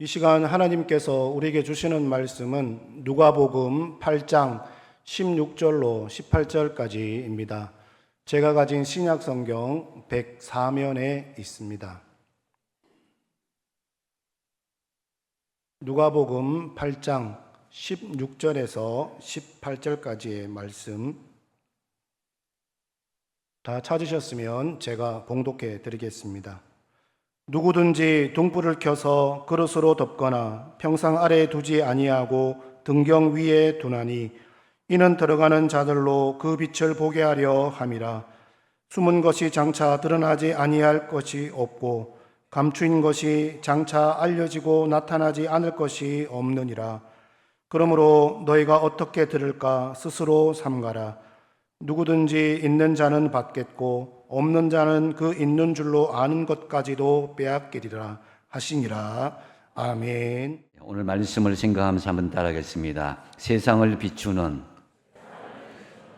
이 시간 하나님께서 우리에게 주시는 말씀은 누가복음 8장 16절로 18절까지입니다. 제가 가진 신약성경 104면에 있습니다. 누가복음 8장 16절에서 18절까지의 말씀 다 찾으셨으면 제가 봉독해 드리겠습니다. 누구든지 등불을 켜서 그릇으로 덮거나 평상 아래에 두지 아니하고 등경 위에 두나니 이는 들어가는 자들로 그 빛을 보게 하려 함이라. 숨은 것이 장차 드러나지 아니할 것이 없고 감추인 것이 장차 알려지고 나타나지 않을 것이 없느니라. 그러므로 너희가 어떻게 들을까 스스로 삼가라. 누구든지 있는 자는 받겠고 없는 자는 그 있는 줄로 아는 것까지도 빼앗기리라 하시니라. 아멘. 오늘 말씀을 생각하면서 한번 따라하겠습니다. 세상을 비추는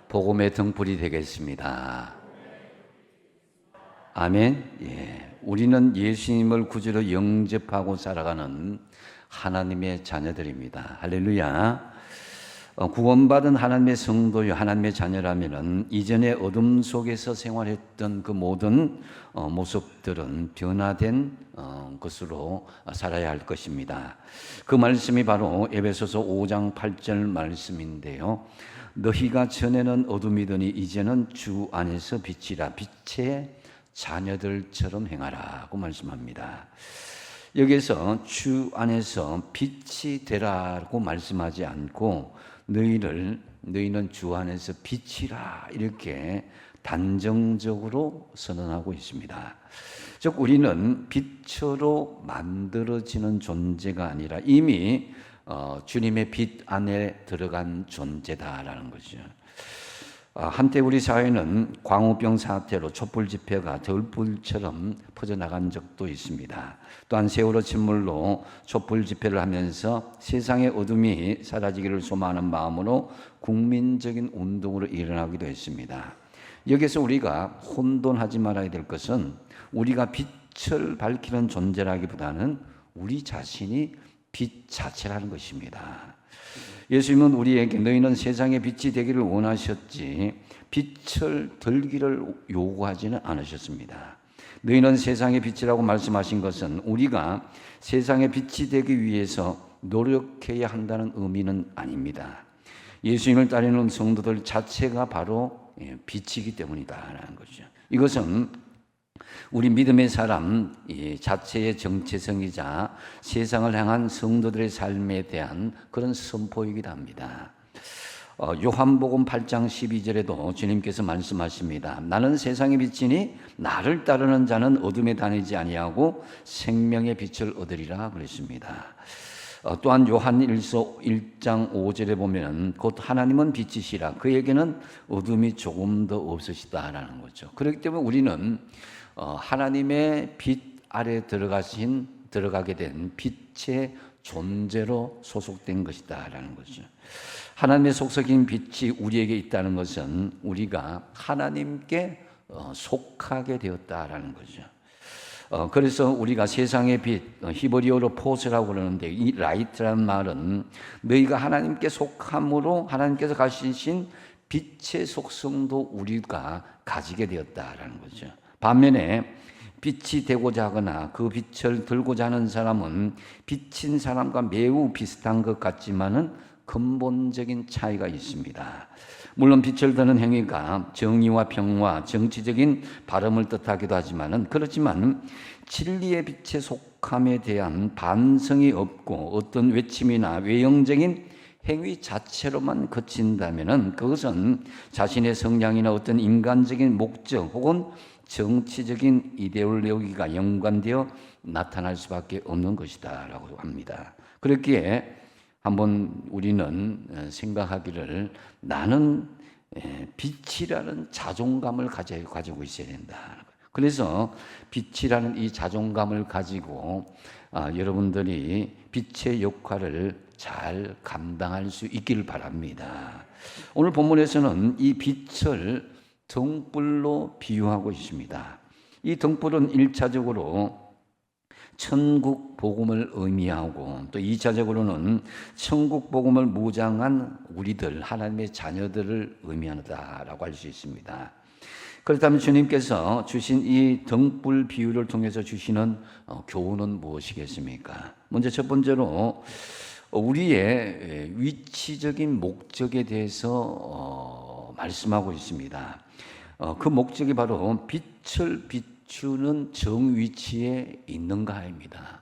복음의 등불이 되겠습니다. 아멘. 예. 우리는 예수님을 구주로 영접하고 살아가는 하나님의 자녀들입니다. 할렐루야. 구원받은 하나님의 성도요, 하나님의 자녀라면은 이전에 어둠 속에서 생활했던 그 모든 모습들은 변화된 것으로 살아야 할 것입니다. 그 말씀이 바로 에베소서 5장 8절 말씀인데요. 너희가 전에는 어둠이더니 이제는 주 안에서 빛이라. 빛의 자녀들처럼 행하라고 말씀합니다. 여기서 주 안에서 빛이 되라고 말씀하지 않고 너희는 주 안에서 빛이라 이렇게 단정적으로 선언하고 있습니다. 즉 우리는 빛으로 만들어지는 존재가 아니라 이미 주님의 빛 안에 들어간 존재다라는 거죠. 한때 우리 사회는 광우병 사태로 촛불 집회가 들불처럼 퍼져나간 적도 있습니다. 또한 세월호 침몰로 촛불 집회를 하면서 세상의 어둠이 사라지기를 소망하는 마음으로 국민적인 운동으로 일어나기도 했습니다. 여기서 우리가 혼돈하지 말아야 될 것은 우리가 빛을 밝히는 존재라기보다는 우리 자신이 빛 자체라는 것입니다. 예수님은 우리에게 너희는 세상의 빛이 되기를 원하셨지 빛을 들기를 요구하지는 않으셨습니다. 너희는 세상의 빛이라고 말씀하신 것은 우리가 세상의 빛이 되기 위해서 노력해야 한다는 의미는 아닙니다. 예수님을 따르는 성도들 자체가 바로 빛이기 때문이다라는 거죠. 이것은 우리 믿음의 사람 자체의 정체성이자 세상을 향한 성도들의 삶에 대한 그런 선포이기도 합니다. 요한복음 8장 12절에도 주님께서 말씀하십니다. 나는 세상의 빛이니 나를 따르는 자는 어둠에 다니지 아니하고 생명의 빛을 얻으리라 그랬습니다. 또한 요한일서 1장 5절에 보면 곧 하나님은 빛이시라 그에게는 어둠이 조금 더 없으시다라는 거죠. 그렇기 때문에 우리는 하나님의 빛 아래 들어가게 된 빛의 존재로 소속된 것이다라는 거죠. 하나님의 속삭인 빛이 우리에게 있다는 것은 우리가 하나님께 속하게 되었다라는 거죠. 그래서 우리가 세상의 빛, 히브리어로 포스라고 그러는데 이 라이트라는 말은 너희가 하나님께 속함으로 하나님께서 가지신 빛의 속성도 우리가 가지게 되었다라는 거죠. 반면에 빛이 되고자 하거나 그 빛을 들고자 하는 사람은 빛인 사람과 매우 비슷한 것 같지만은 근본적인 차이가 있습니다. 물론 빛을 드는 행위가 정의와 평화, 정치적인 발음을 뜻하기도 하지만은 그렇지만 진리의 빛에 속함에 대한 반성이 없고 어떤 외침이나 외형적인 행위 자체로만 그친다면은 그것은 자신의 성향이나 어떤 인간적인 목적 혹은 정치적인 이데올로기가 연관되어 나타날 수밖에 없는 것이다 라고 합니다. 그렇기에 한번 우리는 생각하기를 나는 빛이라는 자존감을 가지고 있어야 된다. 그래서 빛이라는 이 자존감을 가지고 여러분들이 빛의 역할을 잘 감당할 수 있기를 바랍니다. 오늘 본문에서는 이 빛을 등불로 비유하고 있습니다. 이 등불은 1차적으로 천국 복음을 의미하고 또 2차적으로는 천국 복음을 무장한 우리들, 하나님의 자녀들을 의미한다라고 할 수 있습니다. 그렇다면 주님께서 주신 이 등불 비유를 통해서 주시는 교훈은 무엇이겠습니까? 먼저 첫 번째로 우리의 위치적인 목적에 대해서 말씀하고 있습니다. 그 목적이 바로 빛을 비추는 정위치에 있는가입니다.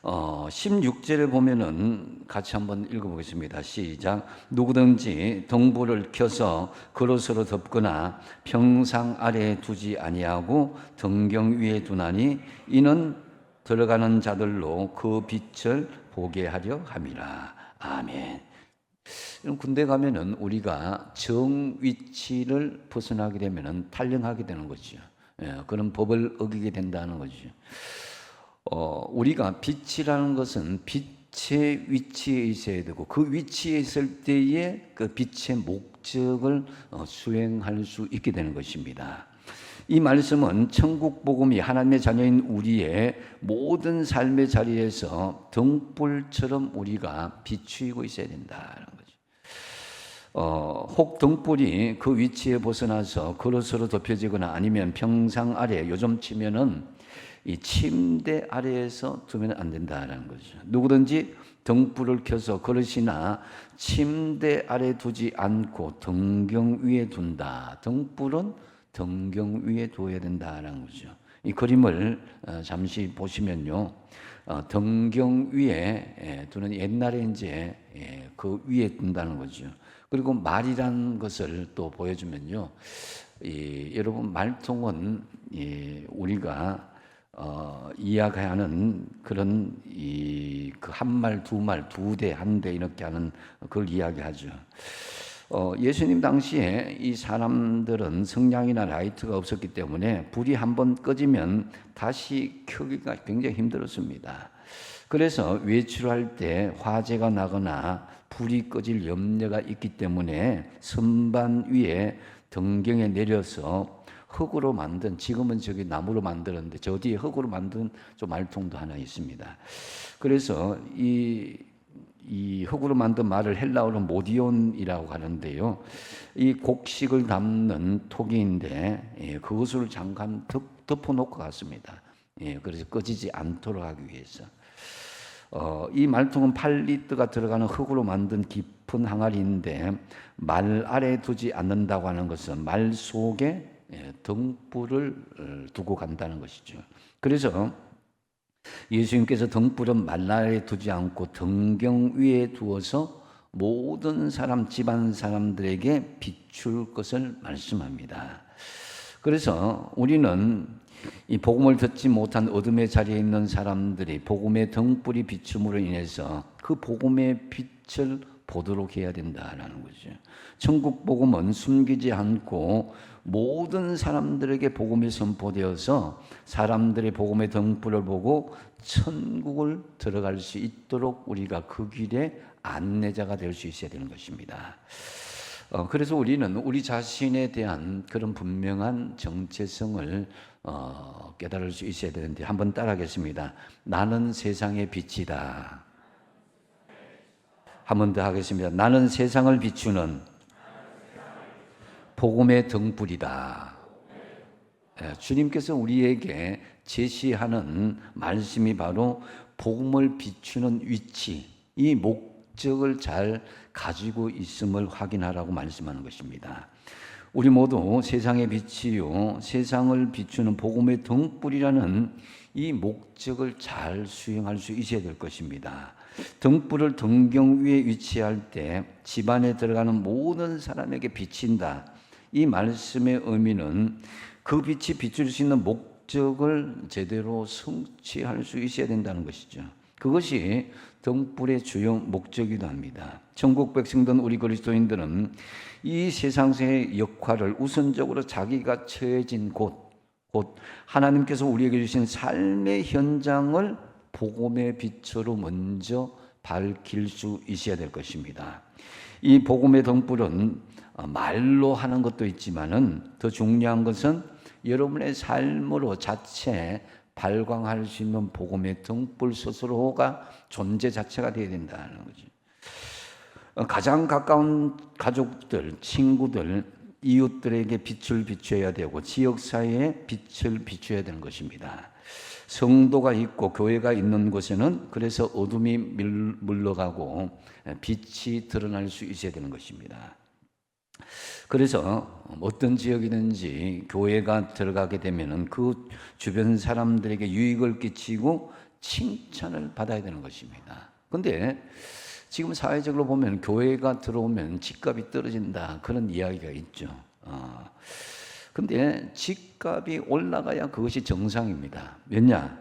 16절에 보면은 같이 한번 읽어보겠습니다. 시작. 누구든지 등불을 켜서 그릇으로 덮거나 평상 아래에 두지 아니하고 등경 위에 두나니 이는 들어가는 자들로 그 빛을 보게 하려 함이라. 아멘. 군대 가면은 우리가 정위치를 벗어나게 되면은 탈영하게 되는 거죠. 그런 법을 어기게 된다는 거죠. 우리가 빛이라는 것은 빛의 위치에 있어야 되고 그 위치에 있을 때에 그 빛의 목적을 수행할 수 있게 되는 것입니다. 이 말씀은 천국 복음이 하나님의 자녀인 우리의 모든 삶의 자리에서 등불처럼 우리가 비추이고 있어야 된다는 거죠. 혹 등불이 그 위치에 벗어나서 그릇으로 덮여지거나 아니면 평상 아래, 요즘 치면은 이 침대 아래에서 두면 안 된다는 거죠. 누구든지 등불을 켜서 그릇이나 침대 아래 두지 않고 등경 위에 둔다. 등불은 등경 위에 두어야 된다는 거죠. 이 그림을 잠시 보시면요, 등경 위에 두는 옛날에 이제 그 위에 둔다는 거죠. 그리고 말이라는 것을 또 보여주면요, 여러분 말통은 우리가 이야기하는 그런 그 한 말, 두 말, 두 대, 한 대 이렇게 하는 그걸 이야기하죠. 예수님 당시에 이 사람들은 성냥이나 라이트가 없었기 때문에 불이 한번 꺼지면 다시 켜기가 굉장히 힘들었습니다. 그래서 외출할 때 화재가 나거나 불이 꺼질 염려가 있기 때문에 선반 위에 등경에 내려서 흙으로 만든, 지금은 저기 나무로 만들었는데 저 뒤에 흙으로 만든 좀 말통도 하나 있습니다. 그래서 이 흙으로 만든 말을 헬라어로 모디온이라고 하는데요, 이 곡식을 담는 토기인데 그것을 잠깐 덮어놓고 갔습니다. 그래서 꺼지지 않도록 하기 위해서. 이 말통은 8리터가 들어가는 흙으로 만든 깊은 항아리인데 말 아래에 두지 않는다고 하는 것은 말 속에 등불을 두고 간다는 것이죠. 그래서 예수님께서 등불은 말 아래에 두지 않고 등경 위에 두어서 모든 사람, 집안 사람들에게 비출 것을 말씀합니다. 그래서 우리는 이 복음을 듣지 못한 어둠의 자리에 있는 사람들이 복음의 등불이 비춤으로 인해서 그 복음의 빛을 보도록 해야 된다라는 거죠. 천국 복음은 숨기지 않고 모든 사람들에게 복음이 선포되어서 사람들이 복음의 등불을 보고 천국을 들어갈 수 있도록 우리가 그 길에 안내자가 될 수 있어야 되는 것입니다. 그래서 우리는 우리 자신에 대한 그런 분명한 정체성을 깨달을 수 있어야 되는데 한번 따라하겠습니다. 나는 세상의 빛이다. 한 번 더 하겠습니다. 나는 세상을 비추는 복음의 등불이다. 주님께서 우리에게 제시하는 말씀이 바로 복음을 비추는 위치, 이 목적을 잘 가지고 있음을 확인하라고 말씀하는 것입니다. 우리 모두 세상의 빛이요, 세상을 비추는 복음의 등불이라는 이 목적을 잘 수행할 수 있어야 될 것입니다. 등불을 등경 위에 위치할 때 집안에 들어가는 모든 사람에게 비친다. 이 말씀의 의미는 그 빛이 비출 수 있는 목적을 제대로 성취할 수 있어야 된다는 것이죠. 그것이 등불의 주요 목적이기도 합니다. 천국 백성된 우리 그리스도인들은 이 세상의 역할을 우선적으로 자기가 처해진 곳 하나님께서 우리에게 주신 삶의 현장을 복음의 빛으로 먼저 밝힐 수 있어야 될 것입니다. 이 복음의 등불은 말로 하는 것도 있지만은 더 중요한 것은 여러분의 삶으로 자체 발광할 수 있는 복음의 등불 스스로가 존재 자체가 되어야 된다는 거죠. 가장 가까운 가족들, 친구들, 이웃들에게 빛을 비춰야 되고 지역사회에 빛을 비춰야 되는 것입니다. 성도가 있고 교회가 있는 곳에는 그래서 어둠이 물러가고 빛이 드러날 수 있어야 되는 것입니다. 그래서 어떤 지역이든지 교회가 들어가게 되면은 그 주변 사람들에게 유익을 끼치고 칭찬을 받아야 되는 것입니다. 근데 지금 사회적으로 보면 교회가 들어오면 집값이 떨어진다 그런 이야기가 있죠. 근데 집값이 올라가야 그것이 정상입니다. 왜냐?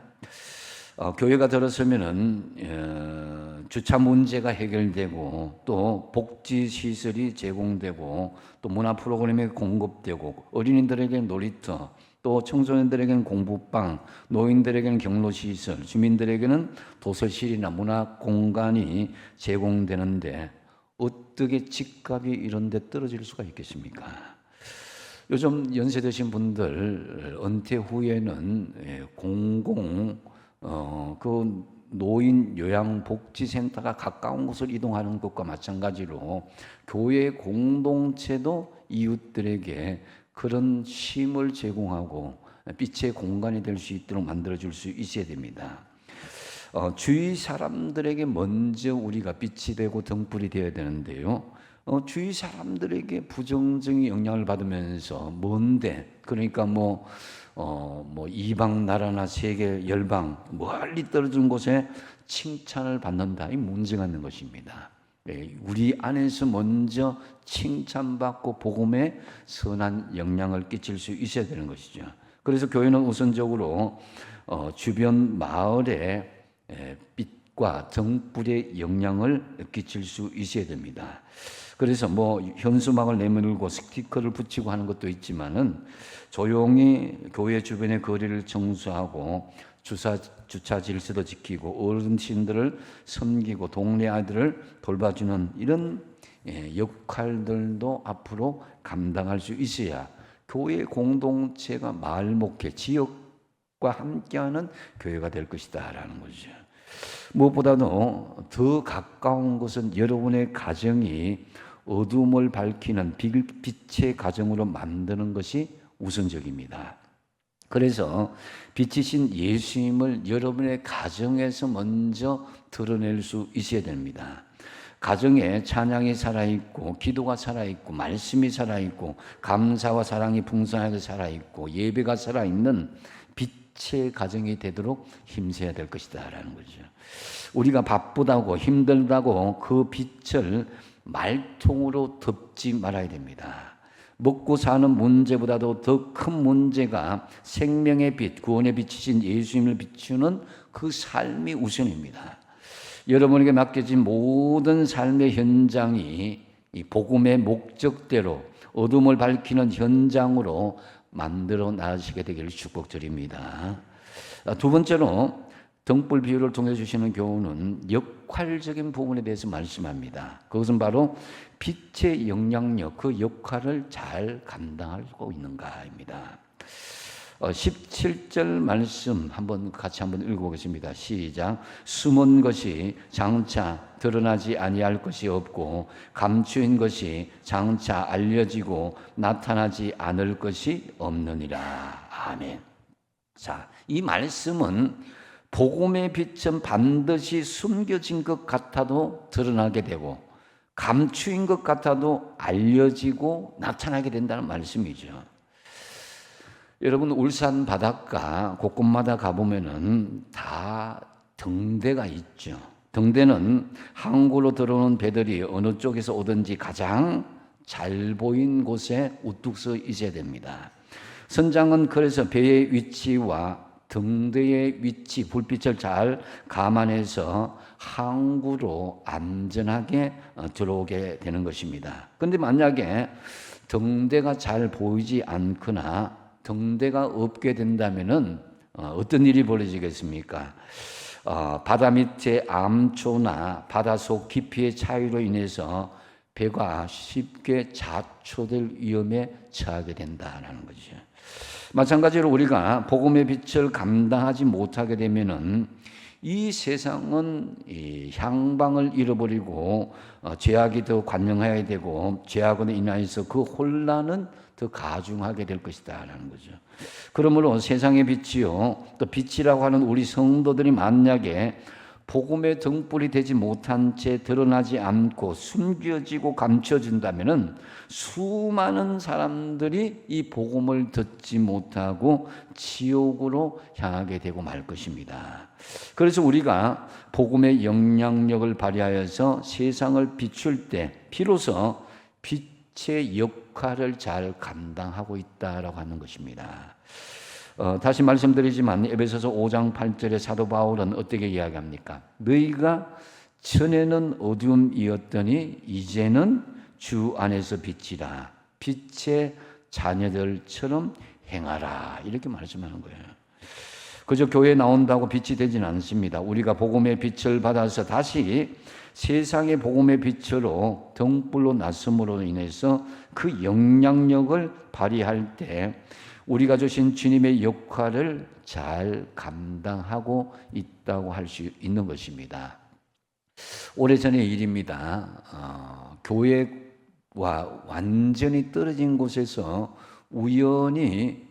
교회가 들어서면은 주차 문제가 해결되고 또 복지 시설이 제공되고 또 문화 프로그램이 공급되고 어린이들에게 놀이터 또 청소년들에게는 공부방, 노인들에게는 경로시설, 주민들에게는 도서실이나 문화 공간이 제공되는데 어떻게 집값이 이런 데 떨어질 수가 있겠습니까? 요즘 연세 드신 분들 은퇴 후에는 그 노인 요양복지센터가 가까운 곳을 이동하는 것과 마찬가지로 교회 공동체도 이웃들에게 그런 쉼을 제공하고 빛의 공간이 될 수 있도록 만들어줄 수 있어야 됩니다. 주위 사람들에게 먼저 우리가 빛이 되고 등불이 되어야 되는데요. 주위 사람들에게 부정적인 영향을 받으면서 먼데 그러니까 이방 나라나 세계 열방 멀리 떨어진 곳에 칭찬을 받는다. 이 문제가 있는 것입니다. 우리 안에서 먼저 칭찬받고 복음에 선한 영향을 끼칠 수 있어야 되는 것이죠. 그래서 교회는 우선적으로 주변 마을에 빛과 등불의 영향을 끼칠 수 있어야 됩니다. 그래서 현수막을 내밀고 스티커를 붙이고 하는 것도 있지만은 조용히 교회 주변의 거리를 청소하고 주차 질서도 지키고 어르신들을 섬기고 동네 아이들을 돌봐주는 이런 역할들도 앞으로 감당할 수 있어야 교회 공동체가 마을 목회, 지역과 함께하는 교회가 될 것이다라는 거죠. 무엇보다도 더 가까운 것은 여러분의 가정이 어둠을 밝히는 빛의 가정으로 만드는 것이 우선적입니다. 그래서 빛이신 예수님을 여러분의 가정에서 먼저 드러낼 수 있어야 됩니다. 가정에 찬양이 살아있고 기도가 살아있고 말씀이 살아있고 감사와 사랑이 풍성하게 살아있고 예배가 살아있는 빛의 가정이 되도록 힘써야 될 것이다 라는 거죠. 우리가 바쁘다고 힘들다고 그 빛을 말통으로 덮지 말아야 됩니다. 먹고 사는 문제보다도 더 큰 문제가 생명의 빛, 구원의 빛이신 예수님을 비추는 그 삶이 우선입니다. 여러분에게 맡겨진 모든 삶의 현장이 이 복음의 목적대로 어둠을 밝히는 현장으로 만들어 나가시게 되기를 축복드립니다. 두 번째로 등불 비유를 통해 주시는 교훈은 역할적인 부분에 대해서 말씀합니다. 그것은 바로 빛의 영향력, 그 역할을 잘 감당하고 있는가입니다. 17절 말씀 같이 한번 읽어보겠습니다. 시작. 숨은 것이 장차 드러나지 아니할 것이 없고 감추인 것이 장차 알려지고 나타나지 않을 것이 없느니라. 아멘. 자, 이 말씀은 복음의 빛은 반드시 숨겨진 것 같아도 드러나게 되고 감추인 것 같아도 알려지고 나타나게 된다는 말씀이죠. 여러분 울산 바닷가 곳곳마다 가보면은 다 등대가 있죠. 등대는 항구로 들어오는 배들이 어느 쪽에서 오든지 가장 잘 보인 곳에 우뚝 서 있어야 됩니다. 선장은 그래서 배의 위치와 등대의 위치, 불빛을 잘 감안해서 항구로 안전하게 들어오게 되는 것입니다. 그런데 만약에 등대가 잘 보이지 않거나 등대가 없게 된다면은 어떤 일이 벌어지겠습니까? 바다 밑에 암초나 바닷속 깊이의 차이로 인해서 배가 쉽게 자초될 위험에 처하게 된다는 거죠. 마찬가지로 우리가 복음의 빛을 감당하지 못하게 되면은 이 세상은 이 향방을 잃어버리고 죄악이 더 관영해야 되고 죄악으로 인하여서 그 혼란은 더 가중하게 될 것이다라는 거죠. 그러므로 세상의 빛이요, 또 빛이라고 하는 우리 성도들이 만약에 복음의 등불이 되지 못한 채 드러나지 않고 숨겨지고 감춰진다면은 수많은 사람들이 이 복음을 듣지 못하고 지옥으로 향하게 되고 말 것입니다. 그래서 우리가 복음의 영향력을 발휘하여서 세상을 비출 때 비로소 빛의 역할을 잘 감당하고 있다라고 하는 것입니다. 다시 말씀드리지만 에베소서 5장 8절에 사도 바울은 어떻게 이야기합니까? 너희가 전에는 어두움이었더니 이제는 주 안에서 빛이라, 빛의 자녀들처럼 행하라, 이렇게 말씀하는 거예요. 그저 교회에 나온다고 빛이 되지는 않습니다. 우리가 복음의 빛을 받아서 다시 세상의 복음의 빛으로 등불로 났음으로 인해서 그 영향력을 발휘할 때 우리가 주신 주님의 역할을 잘 감당하고 있다고 할 수 있는 것입니다. 오래전의 일입니다. 교회와 완전히 떨어진 곳에서 우연히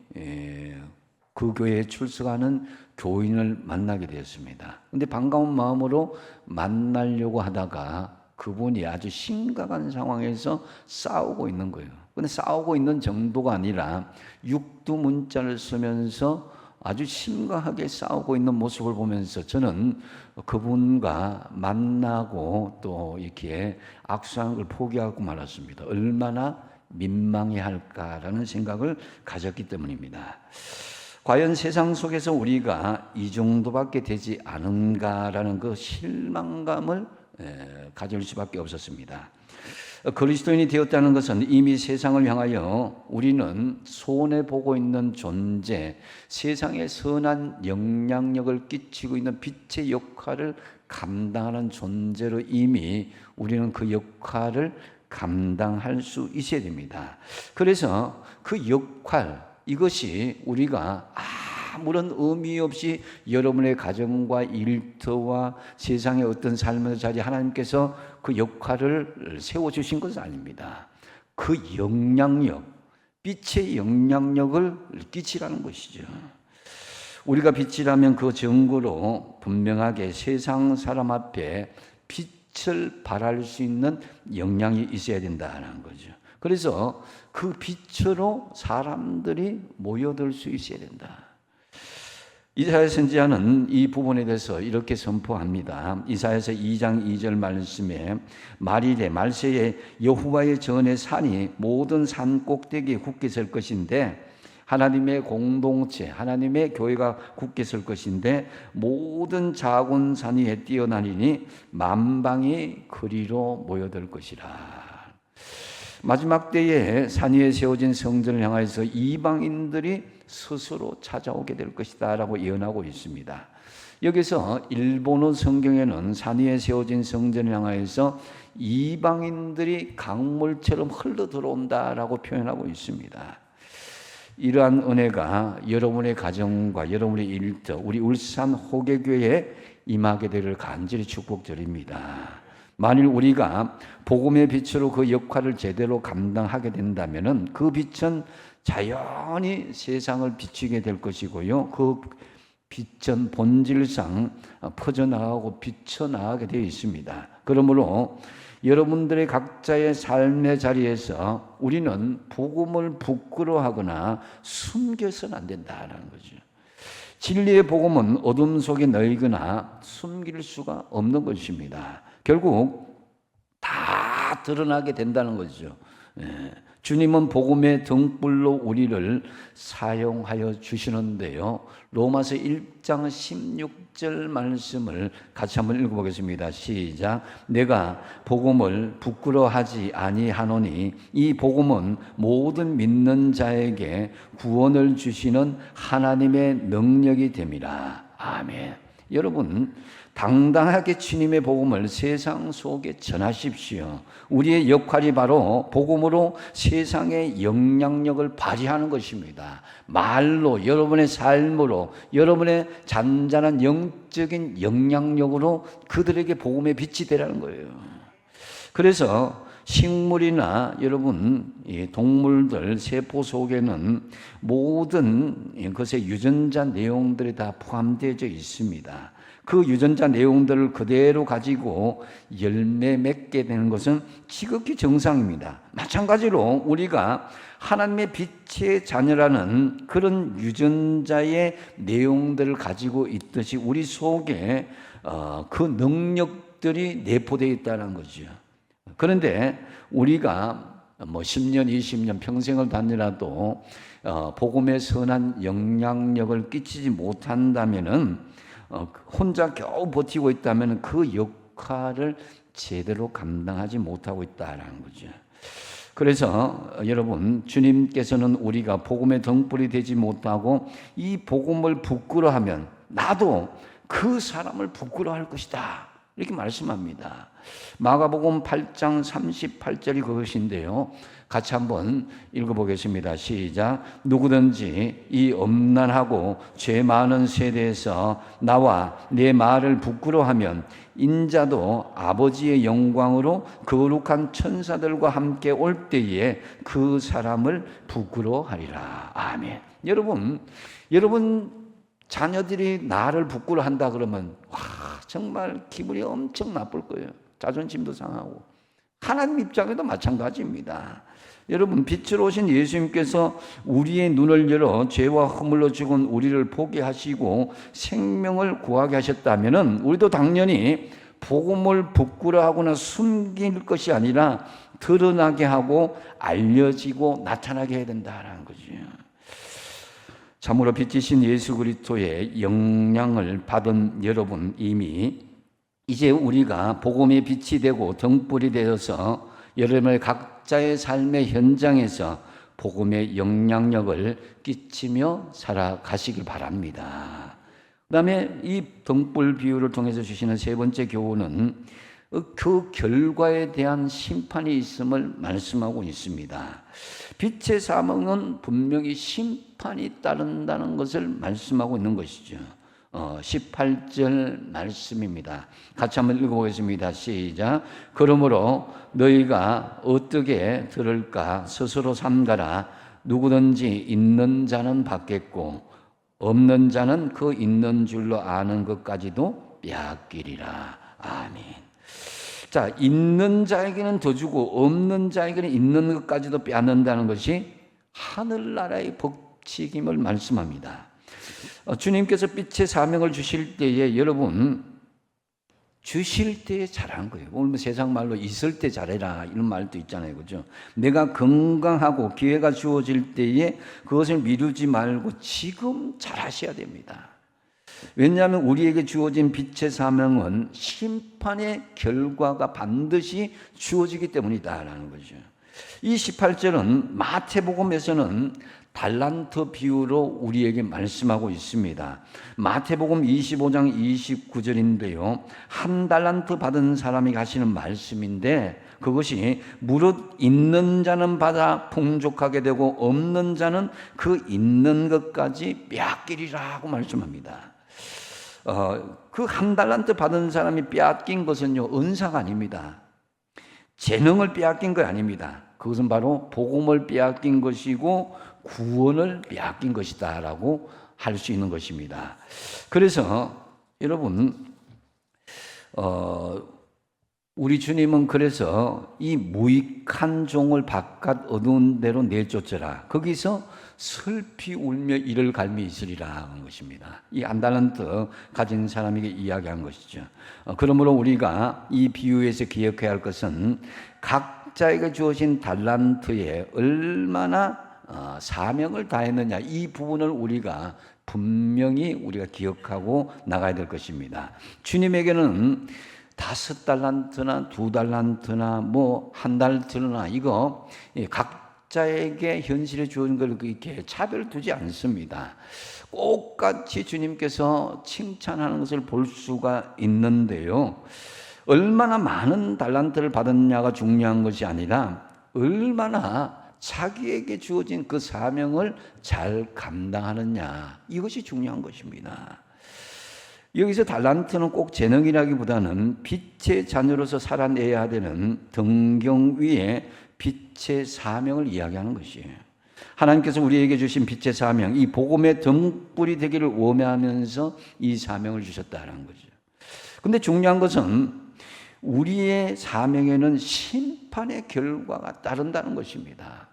그 교회에 출석하는 교인을 만나게 되었습니다. 근데 반가운 마음으로 만나려고 하다가 그분이 아주 심각한 상황에서 싸우고 있는 거예요. 근데 싸우고 있는 정도가 아니라 육두문자를 쓰면서 아주 심각하게 싸우고 있는 모습을 보면서 저는 그분과 만나고 또 이렇게 악수하는 걸 포기하고 말았습니다. 얼마나 민망해할까라는 생각을 가졌기 때문입니다. 과연 세상 속에서 우리가 이 정도밖에 되지 않은가라는 그 실망감을 가질 수밖에 없었습니다. 그리스도인이 되었다는 것은 이미 세상을 향하여 우리는 손해보고 있는 존재, 세상에 선한 영향력을 끼치고 있는 빛의 역할을 감당하는 존재로 이미 우리는 그 역할을 감당할 수 있어야 됩니다. 그래서 그 역할, 이것이 우리가 아무런 의미 없이 여러분의 가정과 일터와 세상의 어떤 삶의 자리 하나님께서 그 역할을 세워주신 것은 아닙니다. 그 영향력, 빛의 영향력을 끼치라는 것이죠. 우리가 빛이라면 그 증거로 분명하게 세상 사람 앞에 빛을 발할 수 있는 영향이 있어야 된다는 거죠. 그래서 그 빛으로 사람들이 모여들 수 있어야 된다. 이사야 선지자는 이 부분에 대해서 이렇게 선포합니다. 이사야서 2장 2절 말씀에 말세에 여호와의 전의 산이 모든 산 꼭대기에 굳게 설 것인데, 하나님의 공동체, 하나님의 교회가 굳게 설 것인데 모든 작은 산 위에 뛰어나리니 만방이 그리로 모여들 것이라. 마지막 때에 산 위에 세워진 성전을 향해서 이방인들이 스스로 찾아오게 될 것이다 라고 예언하고 있습니다. 여기서 일본어 성경에는 산 위에 세워진 성전을 향해서 이방인들이 강물처럼 흘러 들어온다라고 표현하고 있습니다. 이러한 은혜가 여러분의 가정과 여러분의 일터, 우리 울산 호계교회에 임하게 되기를 간절히 축복드립니다. 만일 우리가 복음의 빛으로 그 역할을 제대로 감당하게 된다면 그 빛은 자연히 세상을 비추게 될 것이고요. 그 빛은 본질상 퍼져나가고 비쳐나가게 되어 있습니다. 그러므로 여러분들의 각자의 삶의 자리에서 우리는 복음을 부끄러워하거나 숨겨서는 안 된다는 거죠. 진리의 복음은 어둠 속에 넣이거나 숨길 수가 없는 것입니다. 결국 다 드러나게 된다는 거죠. 주님은 복음의 등불로 우리를 사용하여 주시는데요. 로마서 1장 16절 말씀을 같이 한번 읽어보겠습니다. 시작. 내가 복음을 부끄러워하지 아니하노니 이 복음은 모든 믿는 자에게 구원을 주시는 하나님의 능력이 됨이라. 아멘. 여러분, 당당하게 주님의 복음을 세상 속에 전하십시오. 우리의 역할이 바로 복음으로 세상의 영향력을 발휘하는 것입니다. 말로, 여러분의 삶으로, 여러분의 잔잔한 영적인 영향력으로 그들에게 복음의 빛이 되라는 거예요. 그래서 식물이나 여러분 동물들 세포 속에는 모든 것의 유전자 내용들이 다 포함되어 있습니다. 그 유전자 내용들을 그대로 가지고 열매 맺게 되는 것은 지극히 정상입니다. 마찬가지로 우리가 하나님의 빛의 자녀라는 그런 유전자의 내용들을 가지고 있듯이 우리 속에 그 능력들이 내포되어 있다는 거죠. 그런데 우리가 10년, 20년 평생을 다니라도 복음의 선한 영향력을 끼치지 못한다면은 혼자 겨우 버티고 있다면 그 역할을 제대로 감당하지 못하고 있다라는 거죠. 그래서 여러분, 주님께서는 우리가 복음의 등불이 되지 못하고 이 복음을 부끄러워하면 나도 그 사람을 부끄러워할 것이다, 이렇게 말씀합니다. 마가복음 8장 38절이 그것인데요. 같이 한번 읽어보겠습니다. 시작. 누구든지 이 엄난하고 죄 많은 세대에서 나와 내 말을 부끄러워하면 인자도 아버지의 영광으로 거룩한 천사들과 함께 올 때에 그 사람을 부끄러워하리라. 아멘. 여러분 자녀들이 나를 부끄러워한다 그러면 정말 기분이 엄청 나쁠 거예요. 자존심도 상하고. 하나님 입장에도 마찬가지입니다. 여러분, 빛으로 오신 예수님께서 우리의 눈을 열어 죄와 허물로 죽은 우리를 보게 하시고 생명을 구하게 하셨다면 우리도 당연히 복음을 부끄러워하거나 숨길 것이 아니라 드러나게 하고 알려지고 나타나게 해야 된다는 거죠. 참으로 빛이신 예수 그리스도의 영향을 받은 여러분, 이제 우리가 복음의 빛이 되고 등불이 되어서 여러분의 각자의 삶의 현장에서 복음의 영향력을 끼치며 살아가시길 바랍니다. 그 다음에 이 등불 비유를 통해서 주시는 세 번째 교훈은 그 결과에 대한 심판이 있음을 말씀하고 있습니다. 빛의 사명은 분명히 심판이 따른다는 것을 말씀하고 있는 것이죠. 18절 말씀입니다. 같이 한번 읽어보겠습니다. 시작. 그러므로 너희가 어떻게 들을까 스스로 삼가라. 누구든지 있는 자는 받겠고 없는 자는 그 있는 줄로 아는 것까지도 빼앗기리라. 아멘. 자, 있는 자에게는 더 주고 없는 자에게는 있는 것까지도 빼앗는다는 것이 하늘나라의 법칙임을 말씀합니다. 주님께서 빛의 사명을 주실 때에 여러분 주실 때에 잘한 거예요. 오늘 세상 말로 있을 때 잘해라 이런 말도 있잖아요, 그죠? 내가 건강하고 기회가 주어질 때에 그것을 미루지 말고 지금 잘하셔야 됩니다. 왜냐하면 우리에게 주어진 빛의 사명은 심판의 결과가 반드시 주어지기 때문이다라는 거죠. 이 18절은 마태복음에서는 달란트 비유로 우리에게 말씀하고 있습니다. 마태복음 25장 29절인데요. 한 달란트 받은 사람이 하시는 말씀인데 그것이 무릇 있는 자는 받아 풍족하게 되고 없는 자는 그 있는 것까지 빼앗기리라고 말씀합니다. 그 한 달란트 받은 사람이 빼앗긴 것은요, 은사가 아닙니다. 재능을 빼앗긴 거 아닙니다. 그것은 바로 복음을 빼앗긴 것이고 구원을 빼앗긴 것이다라고 할 수 있는 것입니다. 그래서 여러분, 우리 주님은 그래서 이 무익한 종을 바깥 어두운 데로 내쫓으라. 거기서 슬피 울며 이를 갈미 있으리라 하는 것입니다. 이 한 달란트 가진 사람에게 이야기한 것이죠. 그러므로 우리가 이 비유에서 기억해야 할 것은 각자에게 주어진 달란트에 얼마나 사명을 다했느냐, 이 부분을 우리가 분명히 우리가 기억하고 나가야 될 것입니다. 주님에게는 5달란트나 2달란트나 한 달란트나 이거 각자에게 현실에 주어진 걸 이렇게 차별 두지 않습니다. 똑같이 주님께서 칭찬하는 것을 볼 수가 있는데요. 얼마나 많은 달란트를 받았냐가 중요한 것이 아니라 얼마나 자기에게 주어진 그 사명을 잘 감당하느냐, 이것이 중요한 것입니다. 여기서 달란트는 꼭 재능이라기보다는 빛의 자녀로서 살아내야 되는 등경 위에 빛의 사명을 이야기하는 것이에요. 하나님께서 우리에게 주신 빛의 사명, 이 복음의 등불이 되기를 원하면서 이 사명을 주셨다는 거죠. 근데 중요한 것은 우리의 사명에는 심판의 결과가 따른다는 것입니다.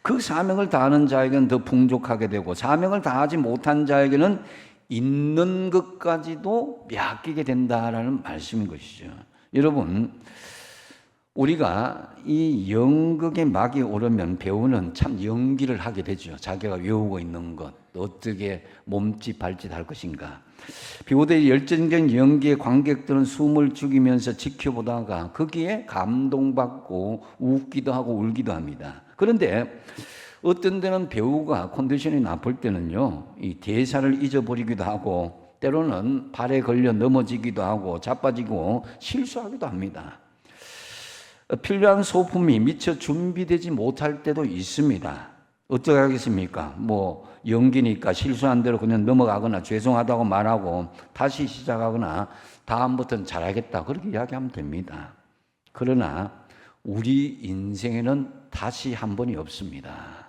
그 사명을 다하는 자에게는 더 풍족하게 되고, 사명을 다하지 못한 자에게는 있는 것까지도 빼앗기게 된다라는 말씀인 것이죠. 여러분, 우리가 이 연극의 막이 오르면 배우는 참 연기를 하게 되죠. 자기가 외우고 있는 것, 어떻게 몸짓 발짓 할 것인가. 배우들의 열정적인 연기에 관객들은 숨을 죽이면서 지켜보다가 거기에 감동받고 웃기도 하고 울기도 합니다. 그런데 어떤 데는 배우가 컨디션이 나쁠 때는요, 이 대사를 잊어버리기도 하고, 때로는 발에 걸려 넘어지기도 하고, 자빠지고 실수하기도 합니다. 필요한 소품이 미처 준비되지 못할 때도 있습니다. 어떻게 하겠습니까? 연기니까 실수한 대로 그냥 넘어가거나 죄송하다고 말하고 다시 시작하거나 다음부터는 잘하겠다, 그렇게 이야기하면 됩니다. 그러나 우리 인생에는 다시 한 번이 없습니다.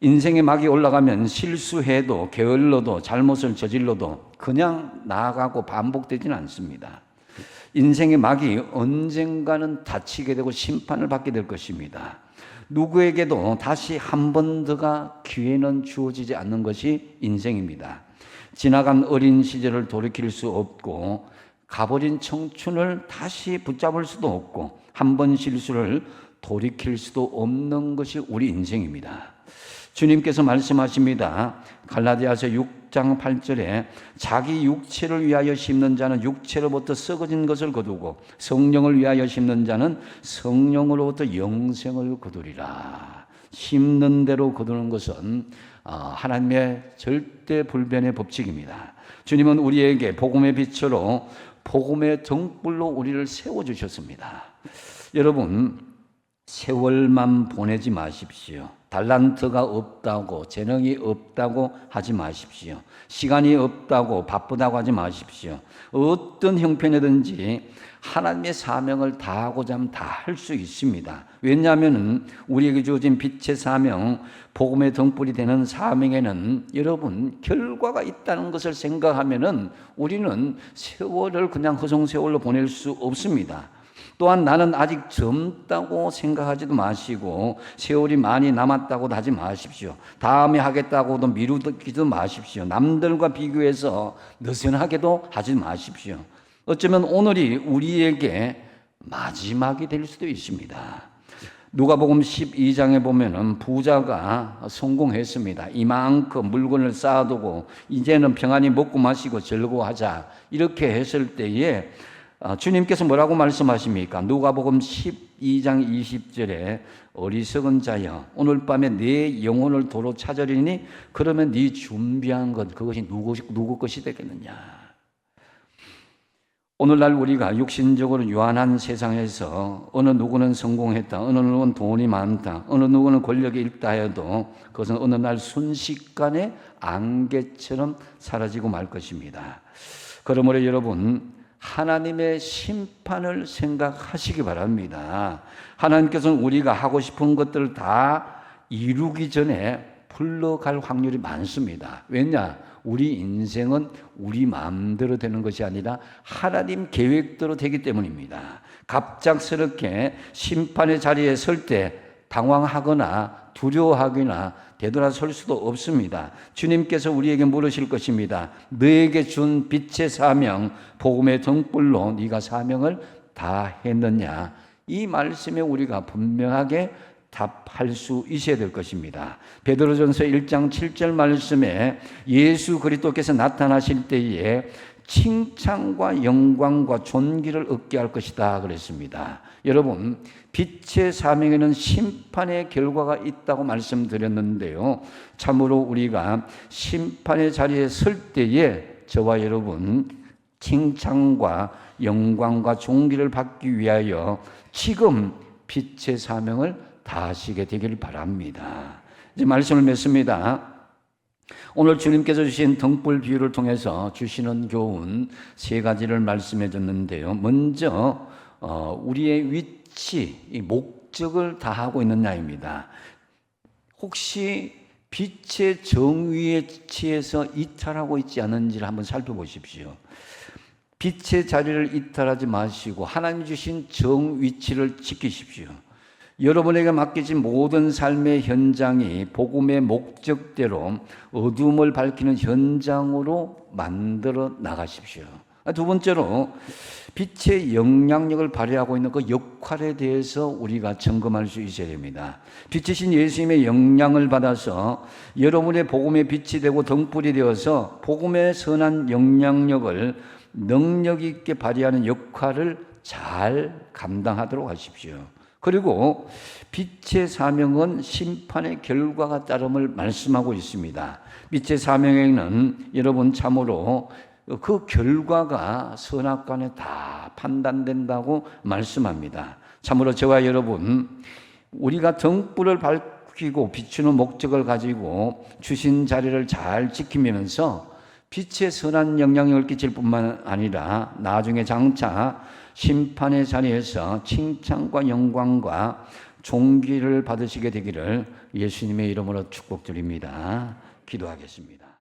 인생의 막이 올라가면 실수해도 게을러도 잘못을 저질러도 그냥 나아가고 반복되지는 않습니다. 인생의 막이 언젠가는 닫히게 되고 심판을 받게 될 것입니다. 누구에게도 다시 한 번 더가 기회는 주어지지 않는 것이 인생입니다. 지나간 어린 시절을 돌이킬 수 없고, 가버린 청춘을 다시 붙잡을 수도 없고, 한 번 실수를 돌이킬 수도 없는 것이 우리 인생입니다. 주님께서 말씀하십니다. 갈라디아서 6장 8절에 자기 육체를 위하여 심는 자는 육체로부터 썩어진 것을 거두고 성령을 위하여 심는 자는 성령으로부터 영생을 거두리라. 심는 대로 거두는 것은 하나님의 절대 불변의 법칙입니다. 주님은 우리에게 복음의 빛으로 복음의 등불로 우리를 세워주셨습니다. 여러분, 세월만 보내지 마십시오. 달란트가 없다고, 재능이 없다고 하지 마십시오. 시간이 없다고, 바쁘다고 하지 마십시오. 어떤 형편이든지 하나님의 사명을 다하고자 하면 다 할 수 있습니다. 왜냐하면 우리에게 주어진 빛의 사명, 복음의 등불이 되는 사명에는 여러분 결과가 있다는 것을 생각하면 우리는 세월을 그냥 허송세월로 보낼 수 없습니다. 또한 나는 아직 젊다고 생각하지도 마시고, 세월이 많이 남았다고도 하지 마십시오. 다음에 하겠다고도 미루기도 마십시오. 남들과 비교해서 느슨하게도 하지 마십시오. 어쩌면 오늘이 우리에게 마지막이 될 수도 있습니다. 누가복음 12장에 보면은 부자가 성공했습니다. 이만큼 물건을 쌓아두고 이제는 평안히 먹고 마시고 즐거워하자, 이렇게 했을 때에 주님께서 뭐라고 말씀하십니까? 누가복음 12장 20절에 어리석은 자여, 오늘 밤에 내 영혼을 도로 찾으리니 그러면 네 준비한 것, 그것이 누구 것이 되겠느냐. 오늘날 우리가 육신적으로 유한한 세상에서 어느 누구는 성공했다, 어느 누구는 돈이 많다, 어느 누구는 권력이 있다 해도 그것은 어느 날 순식간에 안개처럼 사라지고 말 것입니다. 그러므로 여러분, 하나님의 심판을 생각하시기 바랍니다. 하나님께서는 우리가 하고 싶은 것들을 다 이루기 전에 불러갈 확률이 많습니다. 왜냐? 우리 인생은 우리 마음대로 되는 것이 아니라 하나님 계획대로 되기 때문입니다. 갑작스럽게 심판의 자리에 설 때 당황하거나 두려워하거나 되돌아설 수도 없습니다. 주님께서 우리에게 물으실 것입니다. 너에게 준 빛의 사명, 복음의 등불로 네가 사명을 다 했느냐? 이 말씀에 우리가 분명하게 답할 수 있어야 될 것입니다. 베드로전서 1장 7절 말씀에 예수 그리스도께서 나타나실 때에 칭찬과 영광과 존귀를 얻게 할 것이다 그랬습니다. 여러분, 빛의 사명에는 심판의 결과가 있다고 말씀드렸는데요. 참으로 우리가 심판의 자리에 설 때에 저와 여러분 칭찬과 영광과 존귀를 받기 위하여 지금 빛의 사명을 다하시게 되길 바랍니다. 이제 말씀을 맺습니다. 오늘 주님께서 주신 등불 비유를 통해서 주시는 교훈 세 가지를 말씀해 줬는데요. 먼저 우리의 위치, 이 목적을 다하고 있느냐입니다. 혹시 빛의 정위에 치해서 이탈하고 있지 않은지를 한번 살펴보십시오. 빛의 자리를 이탈하지 마시고 하나님 주신 정위치를 지키십시오. 여러분에게 맡기진 모든 삶의 현장이 복음의 목적대로 어둠을 밝히는 현장으로 만들어 나가십시오. 두 번째로 빛의 영향력을 발휘하고 있는 그 역할에 대해서 우리가 점검할 수 있어야 됩니다. 빛이신 예수님의 영향을 받아서 여러분의 복음의 빛이 되고 등불이 되어서 복음의 선한 영향력을 능력 있게 발휘하는 역할을 잘 감당하도록 하십시오. 그리고 빛의 사명은 심판의 결과가 따름을 말씀하고 있습니다. 빛의 사명에는 여러분 참으로 그 결과가 선악간에 다 판단된다고 말씀합니다. 참으로 저와 여러분, 우리가 등불을 밝히고 비추는 목적을 가지고 주신 자리를 잘 지키면서 빛의 선한 영향력을 끼칠 뿐만 아니라 나중에 장차 심판의 자리에서 칭찬과 영광과 존귀를 받으시게 되기를 예수님의 이름으로 축복드립니다. 기도하겠습니다.